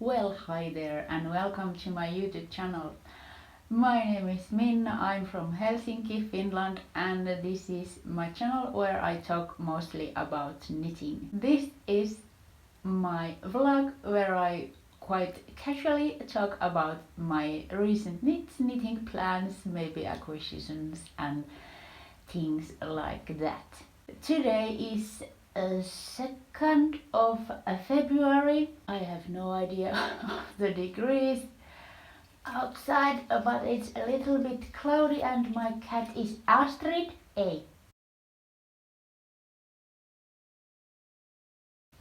Well, hi there and welcome to my YouTube channel. My name is Minna, I'm from Helsinki, Finland, and this is my channel where I talk mostly about knitting. This is my vlog where I quite casually talk about my recent knitting plans, maybe acquisitions and things like that. Today is 2nd of February. I have no idea of the degrees outside, but it's a little bit cloudy and my cat is Astrid. Hey.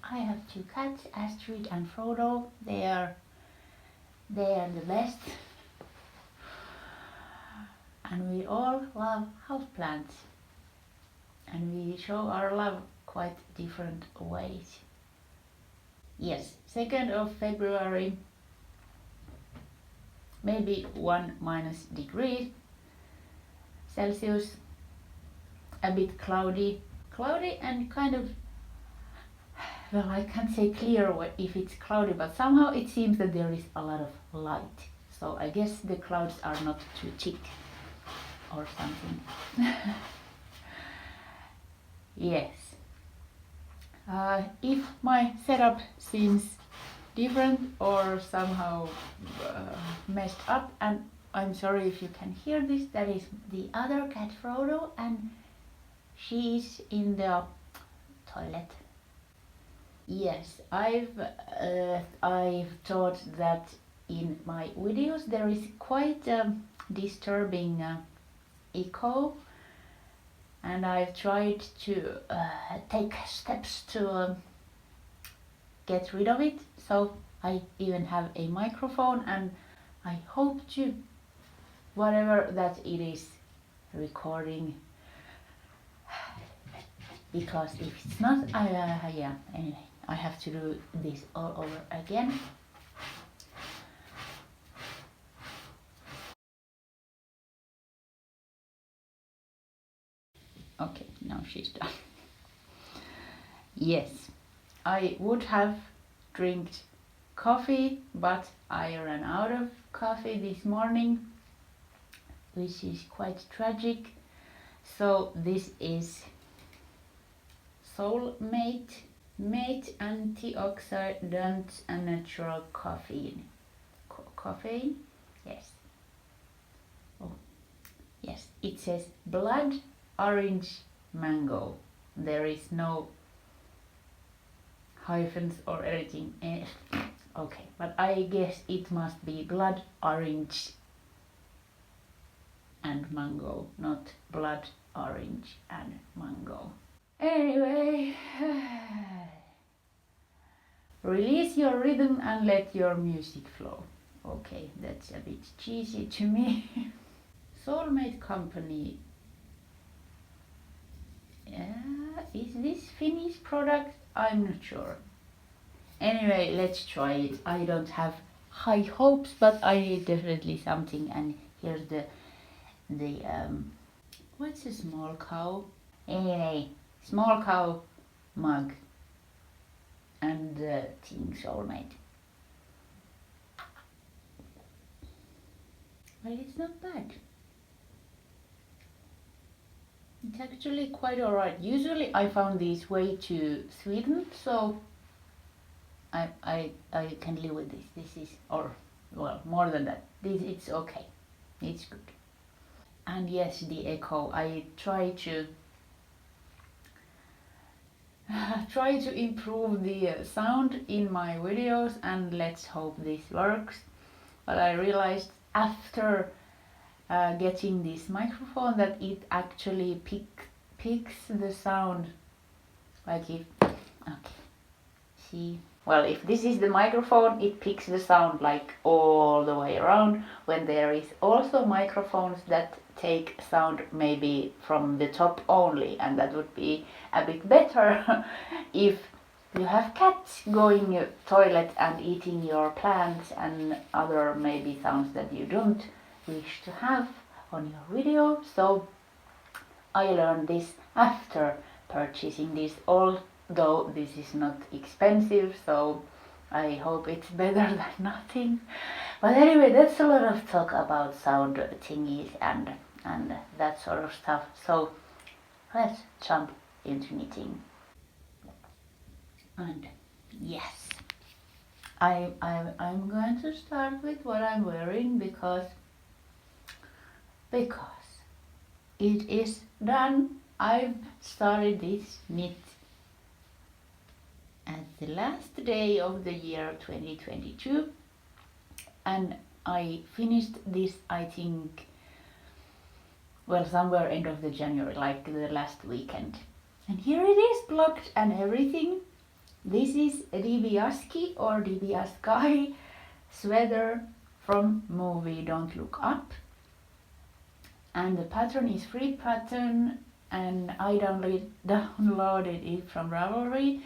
I have two cats, Astrid and Frodo. They are the best. And we all love houseplants. And we show our love quite different ways. Yes, 2nd of February, maybe 1- degrees Celsius, a bit cloudy and kind of, well, I can't say clear if it's cloudy, but somehow it seems that there is a lot of light. So I guess the clouds are not too thick or something. Yes. If my setup seems different or somehow messed up, and I'm sorry if you can hear this, that is the other cat Frodo, and she is in the toilet. Yes, I've thought that in my videos there is quite a disturbing echo, and I've tried to take steps to get rid of it. So I even have a microphone, and I hope to, whatever that it is, recording. Because if it's not, yeah, anyway, I have to do this all over again. Okay, now she's done. Yes, I would have drank coffee, but I ran out of coffee this morning, which is quite tragic. So this is Soulmate antioxidant and natural caffeine. Caffeine? Yes. Oh, yes. It says blood orange mango. There is no hyphens or anything. Okay, but I guess it must be blood orange and mango, not blood orange and mango. Anyway, release your rhythm and let your music flow. Okay, that's a bit cheesy to me. Soulmate company. Is this Finnish product? I'm not sure. Anyway, let's try it. I don't have high hopes, but I need definitely something. And here's the what's a small cow? Anyway, small cow mug and the thing Soulmate. Well, it's not bad. It's actually quite alright. Usually I found these way too sweetened, so I can live with this. This is, or well, more than that. It's okay. It's good. And yes, the echo. I try to improve the sound in my videos, and let's hope this works. But I realized after getting this microphone that it actually picks the sound, like if, okay, see, well, if this is the microphone, it picks the sound like all the way around, when there is also microphones that take sound maybe from the top only, and that would be a bit better if you have cats going toilet and eating your plants and other maybe sounds that you don't wish to have on your video. So I learned this after purchasing this, although this is not expensive, so I hope it's better than nothing. But anyway, that's a lot of talk about sound thingies and that sort of stuff. So let's jump into knitting. And yes, I'm going to start with what I'm wearing because it is done. I've started this knit at the last day of the year 2022, and I finished this, I think, well, somewhere end of the January, like the last weekend. And here it is, blocked and everything. This is a Dibiasky or Dibiasky sweater from movie Don't Look Up. And the pattern is free pattern, and I downloaded it from Ravelry.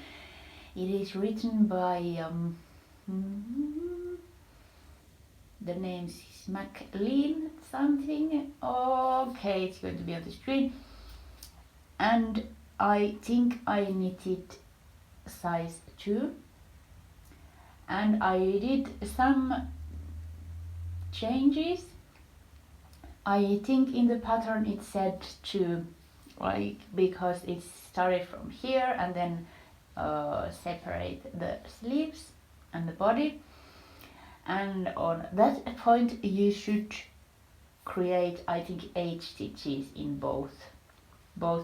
It is written by the name is McLean something. Okay, it's going to be on the screen. And I think I knitted size 2, and I did some changes. I think in the pattern it said to, like, because it started from here and then separate the sleeves and the body, and on that point you should create, I think, 8 stitches in both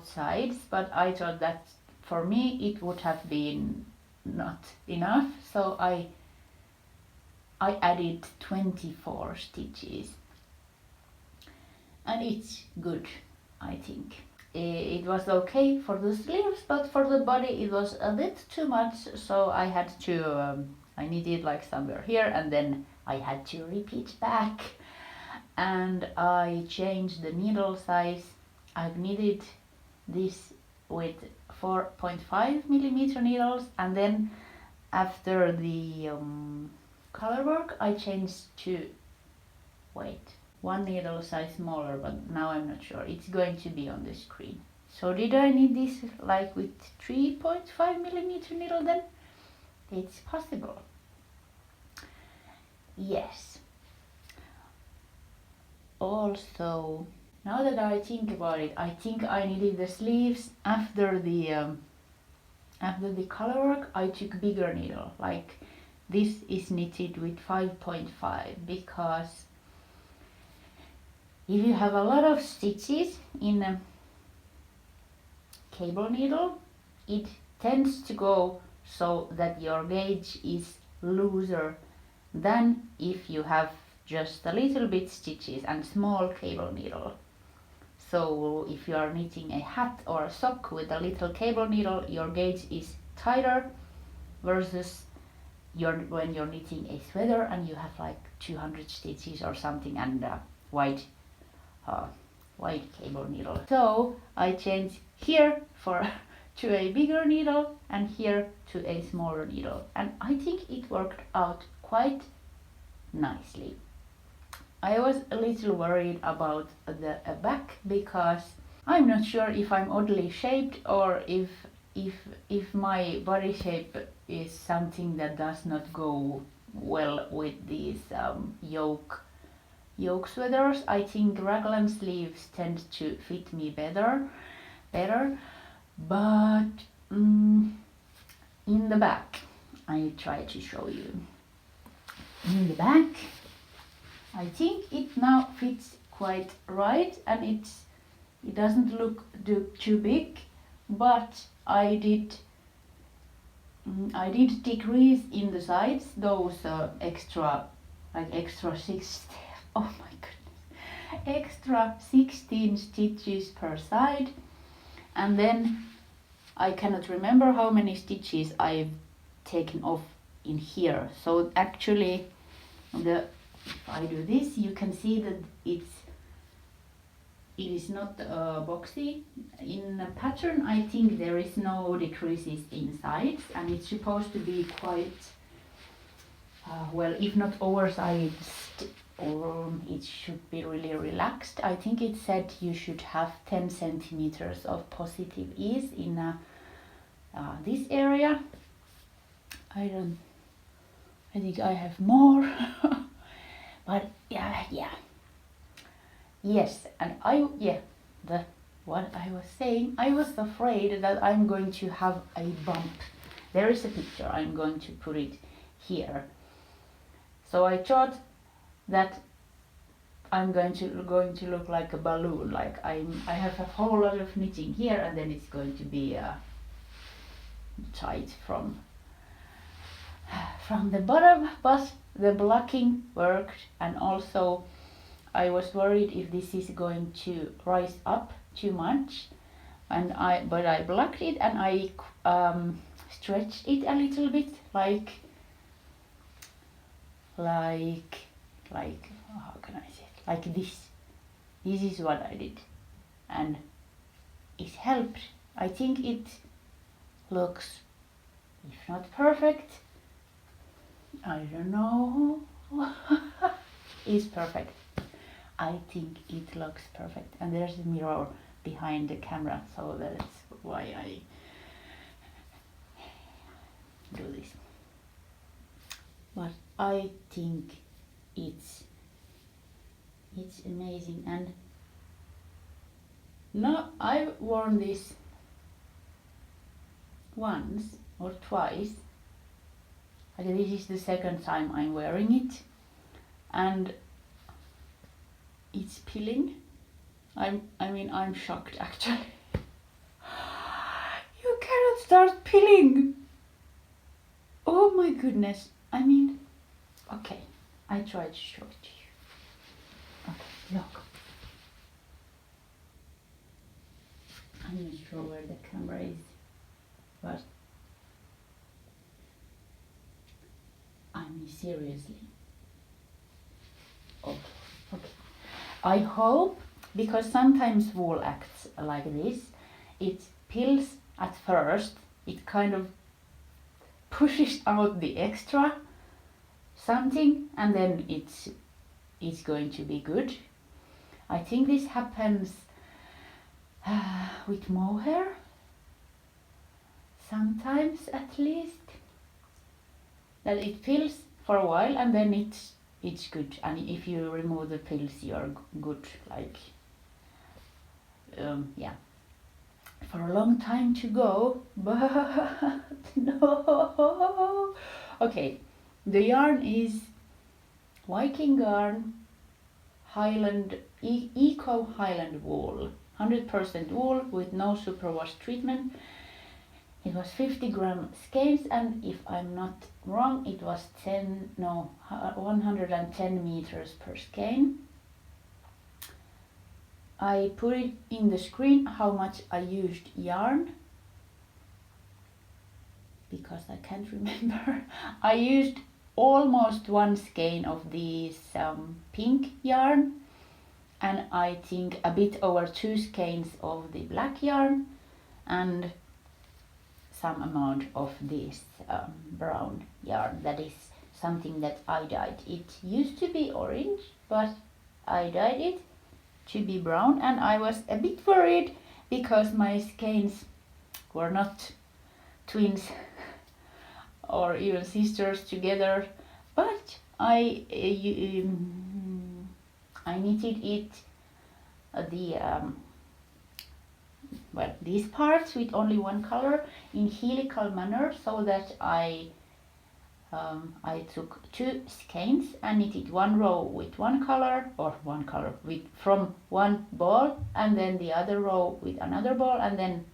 sides, but I thought that for me it would have been not enough, so I added 24 stitches, and it's good, I think. It was okay for the sleeves, but for the body it was a bit too much, so I had to I knitted like somewhere here and then I had to repeat back, and I changed the needle size. I've knitted this with 4.5 millimeter needles, and then after the Colorwork I changed to, wait, one needle size smaller, but now I'm not sure. It's going to be on the screen. So did I knit this like with 3.5 millimeter needle then? It's possible. Yes. Also, now that I think about it, I think I knitted the sleeves after the Colorwork. I took bigger needle. Like this is knitted with 5.5 because if you have a lot of stitches in a cable needle, it tends to go so that your gauge is looser than if you have just a little bit stitches and small cable needle. So if you are knitting a hat or a sock with a little cable needle, your gauge is tighter versus when you're knitting a sweater and you have like 200 stitches or something and wide cable needle. So I changed here to a bigger needle and here to a smaller needle, and I think it worked out quite nicely. I was a little worried about the back because I'm not sure if I'm oddly shaped or if my body shape is something that does not go well with these yoke sweaters. I think raglan sleeves tend to fit me better, but in the back, I try to show you. In the back, I think it now fits quite right, and it doesn't look too big, but I did decrease in the sides those extra 6, oh my goodness, extra 16 stitches per side, and then I cannot remember how many stitches I've taken off in here. So actually if I do this, you can see that it is not boxy. In a pattern, I think there is no decreases in sides, and it's supposed to be quite well, if not oversized, or it should be really relaxed. I think it said you should have 10 centimeters of positive ease in this area. I don't I think I have more. But yeah. Yes, and what I was saying, I was afraid that I'm going to have a bump. There is a picture, I'm going to put it here. So I thought that I'm going to look like a balloon, like I have a whole lot of knitting here, and then it's going to be tight from the bottom, but the blocking worked, and also I was worried if this is going to rise up too much, but I blocked it, and I stretched it a little bit, like how can I say it? Like this. This is what I did, and it helped. I think it looks, if not perfect, I don't know, it's perfect. I think it looks perfect, and there's a mirror behind the camera, so that's why I do this. But I think it's amazing, and no, I've worn this once or twice. This is the second time I'm wearing it, and it's peeling. I'm shocked actually. You cannot start peeling. Oh my goodness. Okay, I try to show it to you. Okay, look. I'm not sure where the camera is, but seriously. Oh, okay. I hope, because sometimes wool acts like this, it peels at first, it kind of pushes out the extra something, and then it's going to be good. I think this happens with mohair, sometimes at least, that it peels for a while and then it's good, and if you remove the peels you're good, like yeah, for a long time to go, but no. Okay, the yarn is Viking Garn Highland Eco Highland wool, 100% wool with no superwash treatment. It was 50 gram skeins, and if I'm not wrong, it was 110 meters per skein. I put it in the screen how much I used yarn, because I can't remember. I used almost one skein of this pink yarn, and I think a bit over 2 skeins of the black yarn, and some amount of this brown yarn. That is something that I dyed. It used to be orange, but I dyed it to be brown, and I was a bit worried because my skeins were not twins or even sisters together, but I knitted it these parts with only one color in helical manner, so that I took 2 skeins and knitted one row with one color from one ball, and then the other row with another ball, and then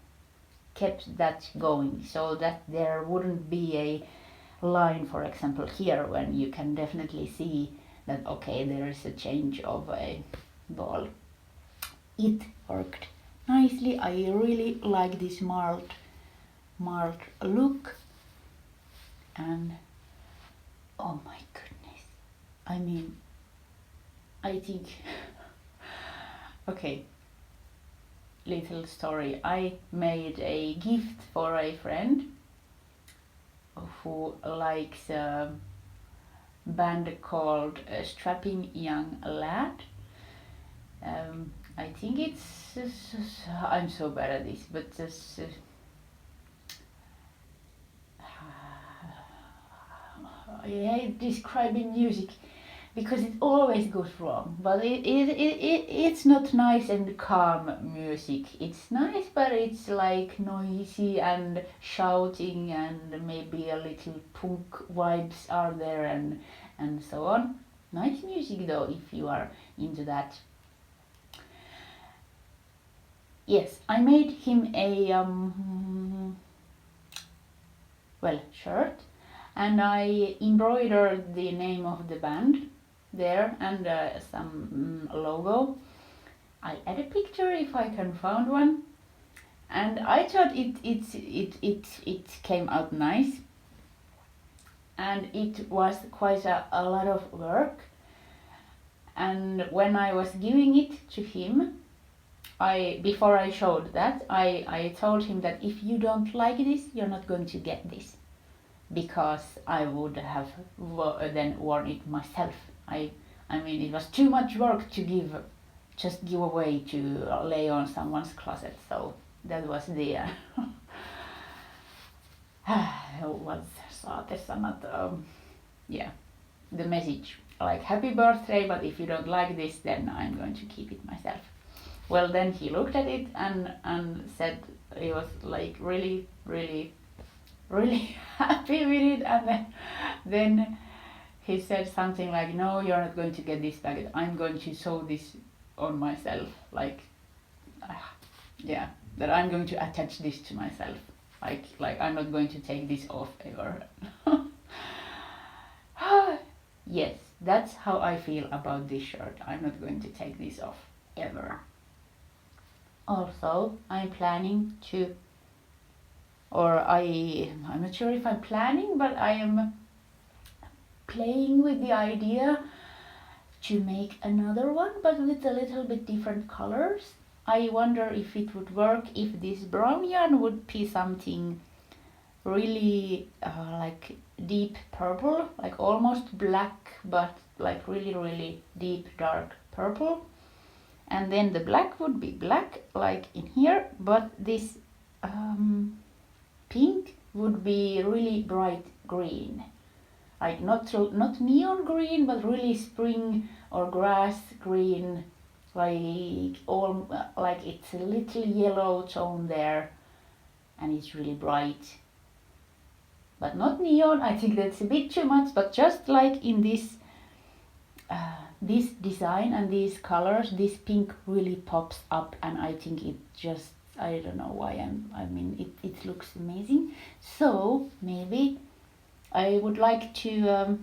kept that going, so that there wouldn't be a line, for example here, when you can definitely see that okay, there is a change of a ball. It worked nicely. I really like this marled look, and oh my goodness, I think okay, little story. I made a gift for a friend who likes a band called Strapping Young Lad. I think it's I'm so bad at this, but I hate describing music because it always goes wrong. But it's not nice and calm music. It's nice, but it's like noisy and shouting, and maybe a little punk vibes are there, and so on. Nice music though, if you are into that. Yes, I made him a shirt, and I embroidered the name of the band there, and some logo. I'll add a picture if I can find one, and I thought it came out nice, and it was quite a lot of work. And when I was giving it to him, before I showed that, I told him that if you don't like this, you're not going to get this, because I would have then worn it myself. I mean, it was too much work to just give away to lay on someone's closet. So that was the what's saatesanat? Yeah, the message. Like, happy birthday, but if you don't like this, then I'm going to keep it myself. Well, then he looked at it and said he was like really, really, really happy with it. And then he said something like, no, you're not going to get this back. I'm going to sew this on myself. Like, yeah, that I'm going to attach this to myself. Like I'm not going to take this off ever. Yes, that's how I feel about this shirt. I'm not going to take this off ever. Also, I'm planning to, I'm not sure if I'm planning, but I am playing with the idea to make another one, but with a little bit different colors. I wonder if it would work if this brown yarn would be something really like deep purple, like almost black, but like really, really deep dark purple. And then the black would be black, like in here, but this pink would be really bright green. Like not neon green, but really spring or grass green, like it's a little yellow tone there, and it's really bright. But not neon, I think that's a bit too much, but just like in this this design and these colors, this pink really pops up, and I think it just, I don't know why, I mean it looks amazing. So maybe I would like to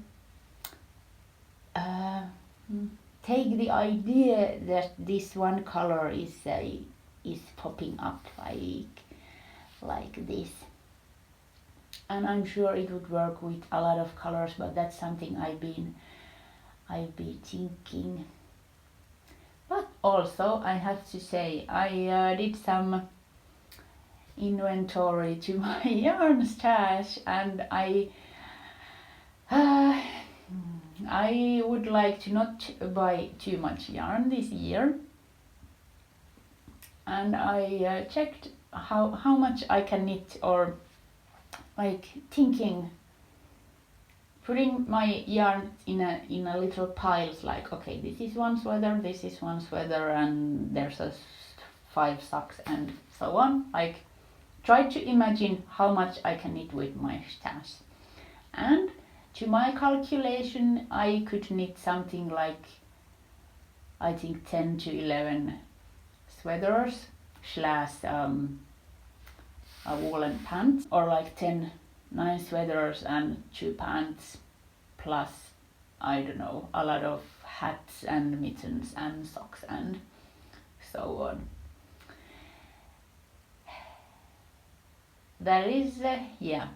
take the idea that this one color is popping up like this, and I'm sure it would work with a lot of colors, but that's something I've been thinking. But also I have to say, I did some inventory to my yarn stash, and I would like to not buy too much yarn this year, and I checked how much I can knit, or like thinking, putting my yarn in a little piles, like, okay, this is one sweater, this is one sweater, and there's 5 socks and so on. Like, try to imagine how much I can knit with my stash. And to my calculation, I could knit something like, I think 10 to 11 sweaters / a woolen pants, or like 9 sweaters and 2 pants, plus, I don't know, a lot of hats and mittens and socks and so on. That is, yeah,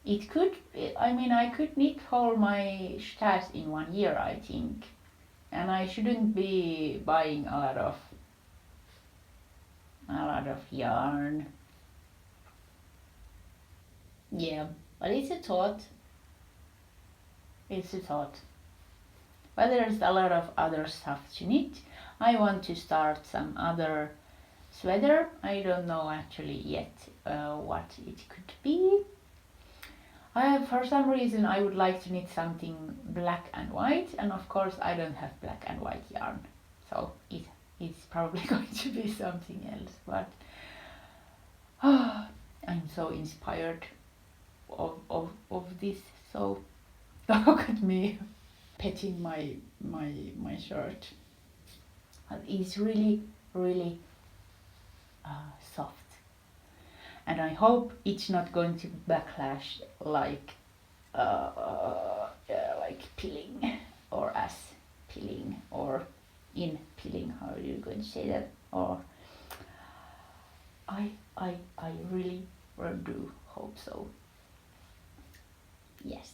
it could, I mean, I could knit all my stash in 1 year, I think, and I shouldn't be buying a lot of yarn. Yeah, but it's a thought. It's a thought. But there's a lot of other stuff to knit. I want to start some other sweater. I don't know actually yet what it could be. For some reason I would like to knit something black and white, and of course I don't have black and white yarn, so it's probably going to be something else, but I'm so inspired of this. So look at me petting my shirt. It's really soft, and I hope it's not going to backlash like pilling, or as pilling, or in pilling. How are you going to say that? Or I really do hope so. Yes.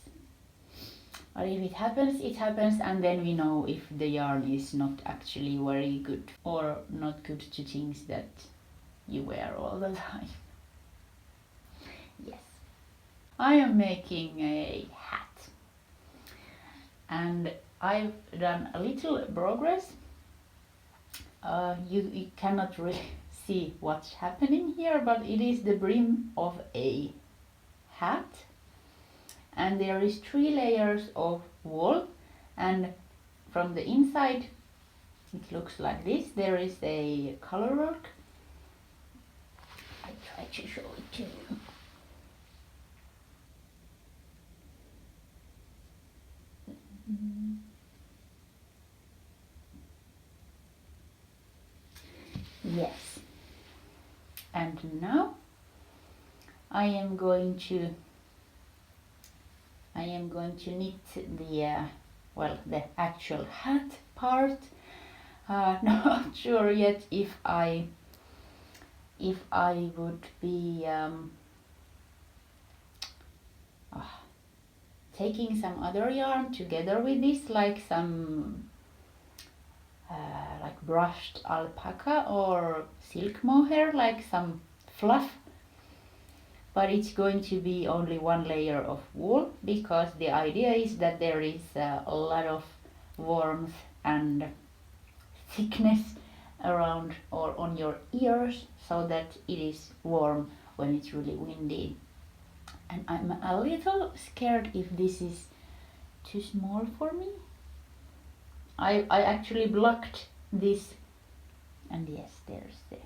But if it happens, it happens, and then we know if the yarn is not actually very good, or not good to things that you wear all the time. Yes. I am making a hat, and I've done a little progress. You cannot really see what's happening here, but it is the brim of a hat, and there is 3 layers of wool, and from the inside it looks like this. There is a colorwork. I try to show it to you. Yes, and now I am going to knit the actual hat part. Not sure yet if I would be taking some other yarn together with this, like some like brushed alpaca or silk mohair, like some fluff. But it's going to be only 1 layer of wool, because the idea is that there is a lot of warmth and thickness around or on your ears, so that it is warm when it's really windy. And I'm a little scared if this is too small for me. I actually blocked this, and yes, there's the...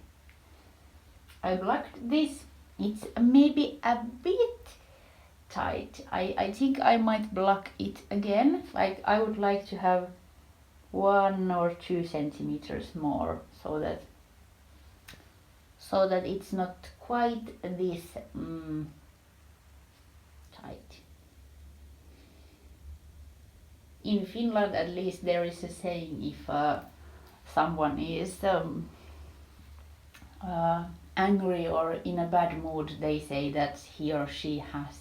I blocked this. It's maybe a bit tight. I think I might block it again. Like, I would like to have 1 or 2 centimeters more, so that it's not quite this tight. In Finland, at least, there is a saying, if someone is angry or in a bad mood, they say that he or she has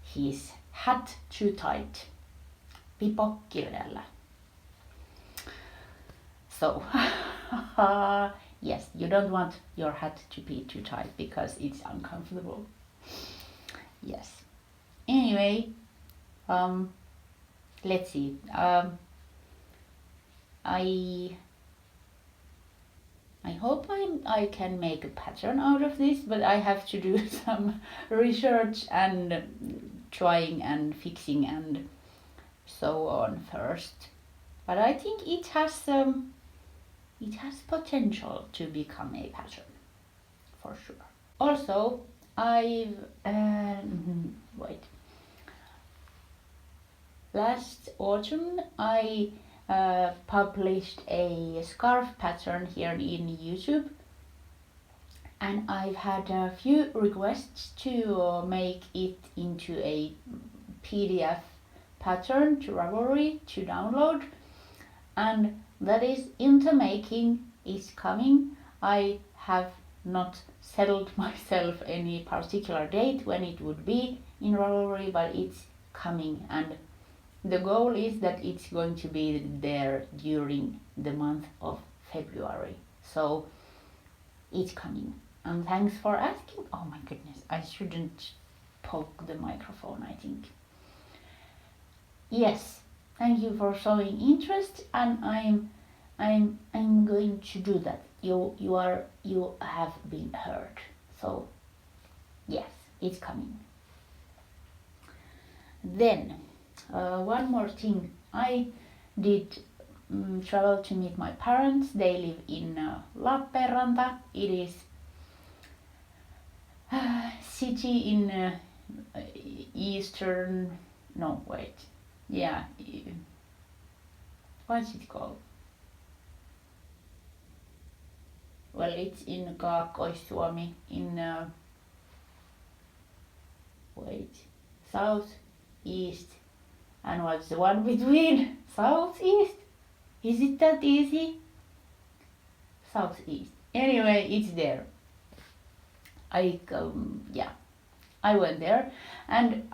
his hat too tight. Pipo kirjalla. So, yes, you don't want your hat to be too tight, because it's uncomfortable. Yes. Anyway, let's see. I hope I can make a pattern out of this, but I have to do some research and trying and fixing and so on first. But I think it has potential to become a pattern, for sure. Also, last autumn I published a scarf pattern here in YouTube, and I've had a few requests to make it into a PDF pattern to Ravelry to download, and that is in the making, is coming. I have not settled myself any particular date when it would be in Ravelry, but it's coming, and the goal is that it's going to be there during the month of February. So it's coming. And thanks for asking. Oh my goodness, I shouldn't poke the microphone, I think. Yes, thank you for showing interest, and I'm going to do that. You have been heard. So yes, it's coming. Then one more thing, I did travel to meet my parents. They live in Lappeenranta. It is city in eastern, no wait, yeah, what's it called? Well, it's in Kaakkois-Suomi, in wait, south, east, and what's the one between? Southeast? Is it that easy? Southeast. Anyway, it's there. I went there, and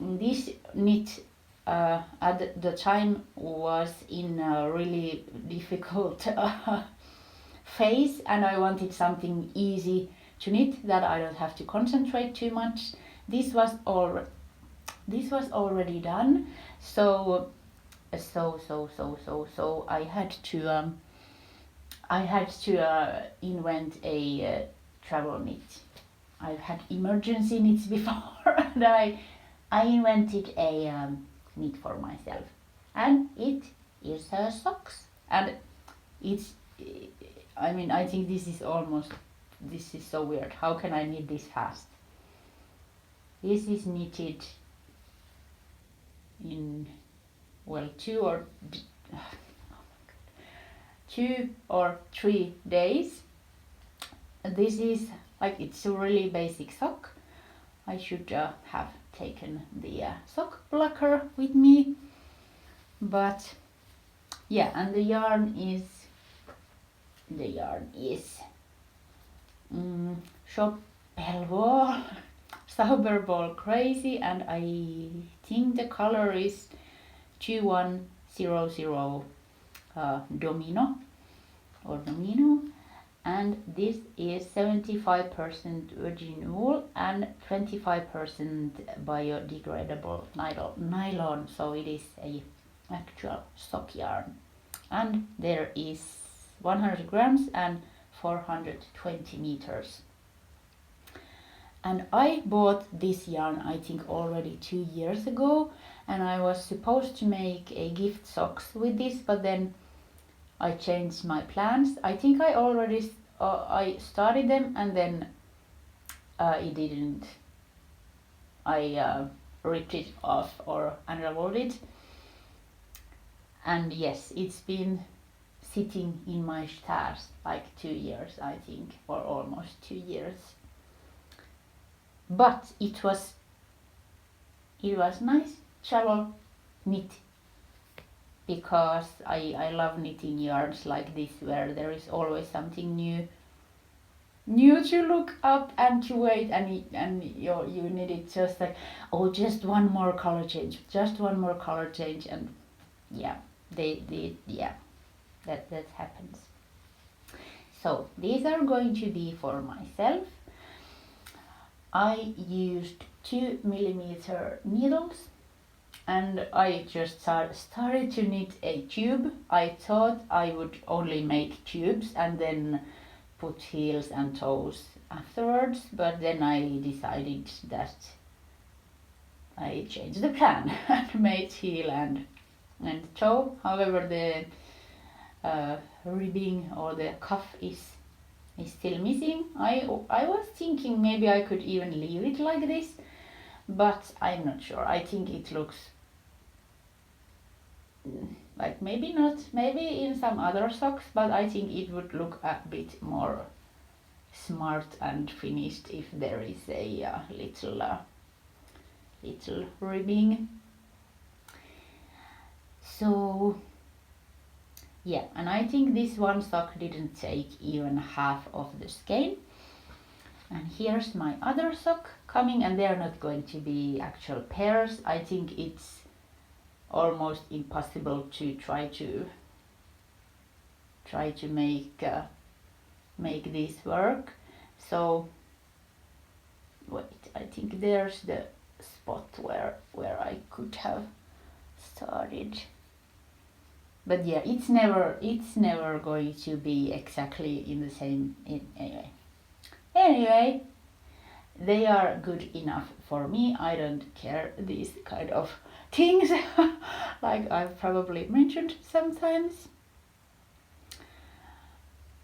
this knit at the time was in a really difficult phase, and I wanted something easy to knit that I don't have to concentrate too much. This was already done, so I had to invent a travel knit. I've had emergency knits before, and I invented a knit for myself, and it is socks, and it's. I mean, I think this is so weird. How can I knit this fast? This is knitted in, well, 2 or 3 days. This is like, it's a really basic sock. I should have taken the sock plucker with me, but yeah, and the yarn is Schoppel Zauberball Crazy, and I think the color is 2100 Domino, and this is 75% virgin wool and 25% biodegradable nylon, so it is a actual sock yarn, and there is 100 grams and 420 meters. And I bought this yarn, I think, already 2 years ago, and I was supposed to make a gift socks with this, but then I changed my plans. I think I already I started them, and then it didn't. I ripped it off or unrolled it, and yes, it's been sitting in my stash like 2 years, I think, or almost 2 years. But it was nice travel knit, because I love knitting yarns like this, where there is always something new to look up and to wait, and you knit it just like, oh, just one more color change, and yeah, that happens. So these are going to be for myself. I used 2mm needles, and I just started to knit a tube. I thought I would only make tubes and then put heels and toes afterwards, but then I decided that I changed the plan and made heel and toe. However, the ribbing or the cuff is still missing. I was thinking maybe I could even leave it like this, but I'm not sure. I think it looks like, maybe not, maybe in some other socks, but I think it would look a bit more smart and finished if there is a little ribbing. So yeah, and I think this one sock didn't take even half of the skein. And here's my other sock coming, and they're not going to be actual pairs. I think it's almost impossible to try to make this work. So wait, I think there's the spot where I could have started. But yeah, it's never going to be exactly in the same. Anyway, they are good enough for me. I don't care these kind of things like I've probably mentioned sometimes.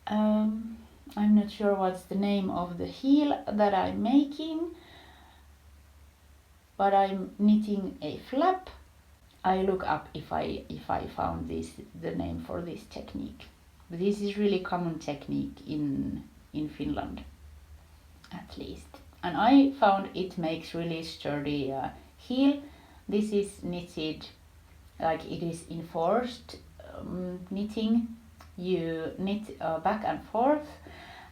I'm not sure what's the name of the heel that I'm making, but I'm knitting a flap. I look up if I found the name for this technique. This is really common technique in Finland, at least. And I found it makes really sturdy heel. This is knitted like it is enforced knitting. You knit back and forth,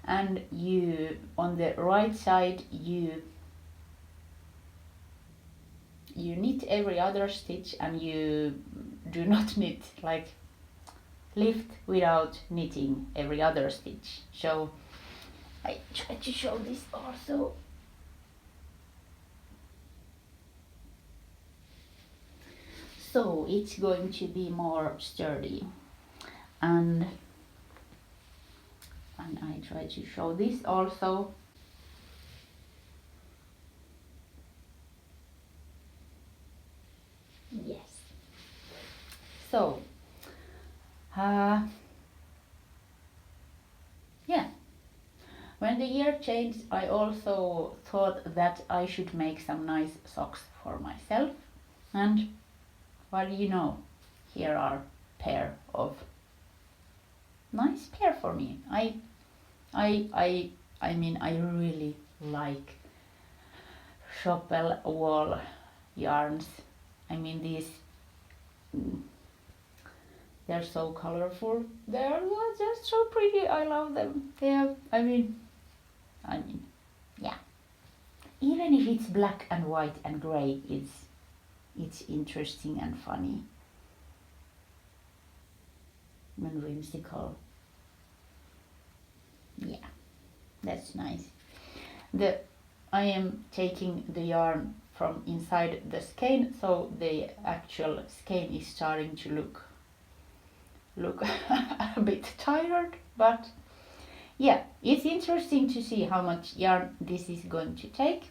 and you on the right side you knit every other stitch, and you do not knit, like lift without knitting every other stitch. So I try to show this also. So it's going to be more sturdy, and I try to show this also. Yes. So yeah, when the year changed, I also thought that I should make some nice socks for myself, and what do you know, here are pair of nice pair for me. I mean, I really like Schoppel wool yarns. I mean, these they're so colorful. They're just so pretty. I love them. I mean, yeah. Even if it's black and white and gray, it's interesting and funny and whimsical. Yeah, that's nice. I am taking the yarn from inside the skein, so the actual skein is starting to look a bit tired, but yeah, it's interesting to see how much yarn this is going to take,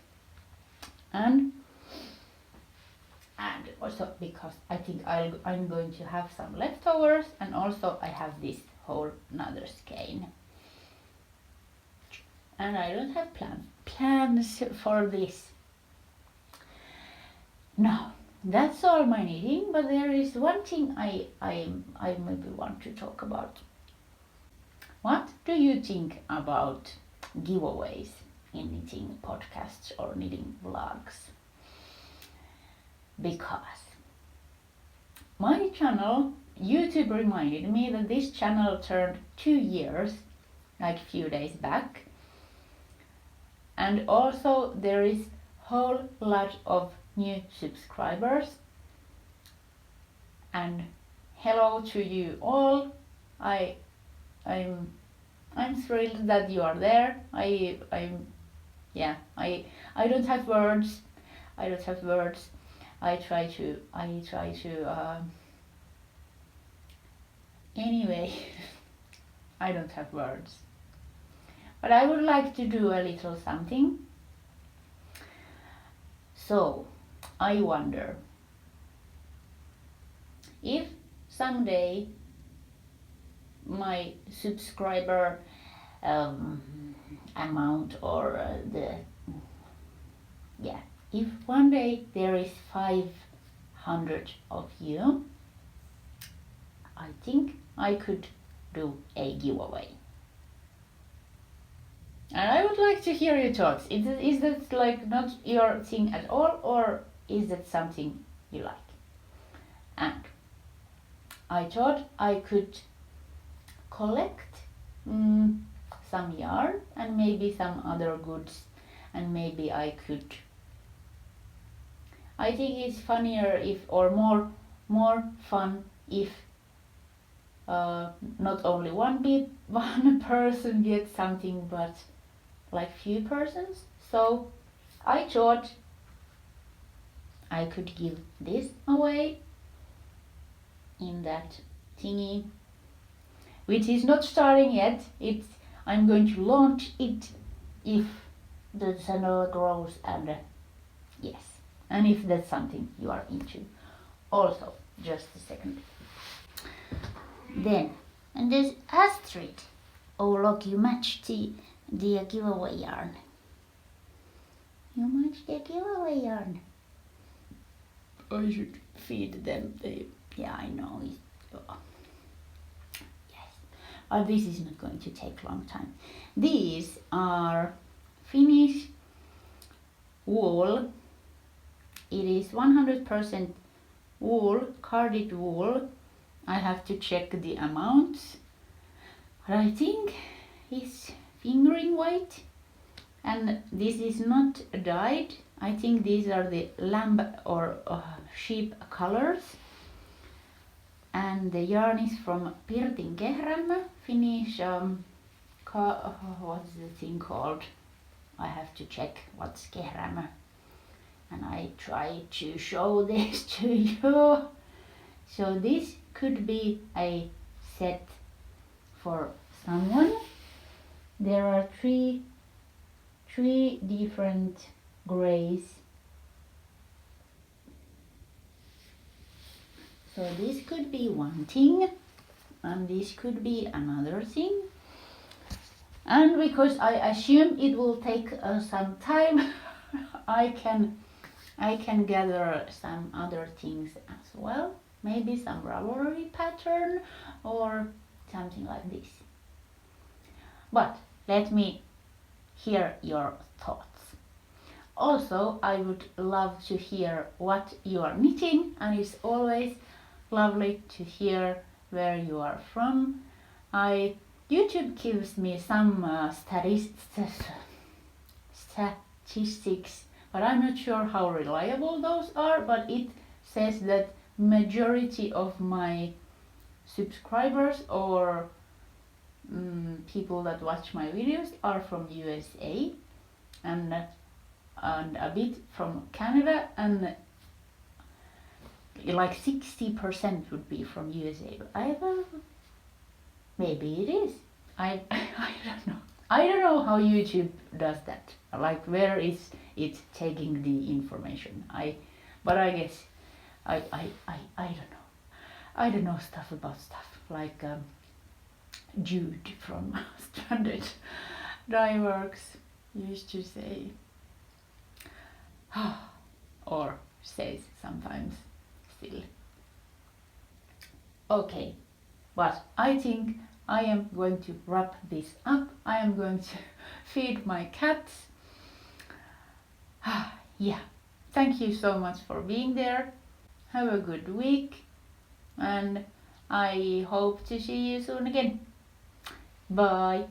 and also because I think I'm going to have some leftovers, and also I have this whole another skein, and I don't have plans for this. No, that's all my knitting, but there is one thing I maybe want to talk about. What do you think about giveaways in knitting podcasts or knitting vlogs? Because my channel, YouTube reminded me that this channel turned 2 years, like a few days back, and also there is whole lot of new subscribers, and hello to you all. I'm thrilled that you are there. I don't have words. I try to anyway. I don't have words, but I would like to do a little something. So I wonder if someday my subscriber amount, or if one day there is 500 of you, I think I could do a giveaway. And I would like to hear your thoughts. Is that like not your thing at all, or is that something you like? And I thought I could collect some yarn and maybe some other goods, and maybe I think it's funnier or more fun if not only one person gets something, but like few persons. So I thought I could give this away in that thingy, which is not starting yet. I'm going to launch it if the channel grows, and yes, and if that's something you are into. Also, just a second. Then, and there's Astrid. Oh look, you matched the giveaway yarn. You matched the giveaway yarn. I should feed them. Yeah, I know. Yes, but this is not going to take long time. These are Finnish wool. It is 100% wool, carded wool. I have to check the amounts, but I think it's fingering weight, and this is not dyed. I think these are the lamb or sheep colors, and the yarn is from Viking Garn, Finnish. What's the thing called? I have to check what's Garn, and I try to show this to you. So this could be a set for someone. There are three different grays. So this could be one thing, and this could be another thing. And because I assume it will take some time, I can gather some other things as well. Maybe some rubbery pattern or something like this. But let me hear your thoughts. Also, I would love to hear what you are knitting, and it's always lovely to hear where you are from. YouTube gives me some statistics, but I'm not sure how reliable those are, but it says that majority of my subscribers or people that watch my videos are from USA, and a bit from Canada, and like 60% would be from USA. But maybe it is. I don't know. I don't know how YouTube does that. Like, where is it taking the information? But I guess I don't know. I don't know stuff about stuff. Like Jude from Stranded Dyeworks used to say, or says sometimes still. Okay, but I think I am going to wrap this up. I am going to feed my cats. Yeah, thank you so much for being there. Have a good week, and I hope to see you soon again. Bye.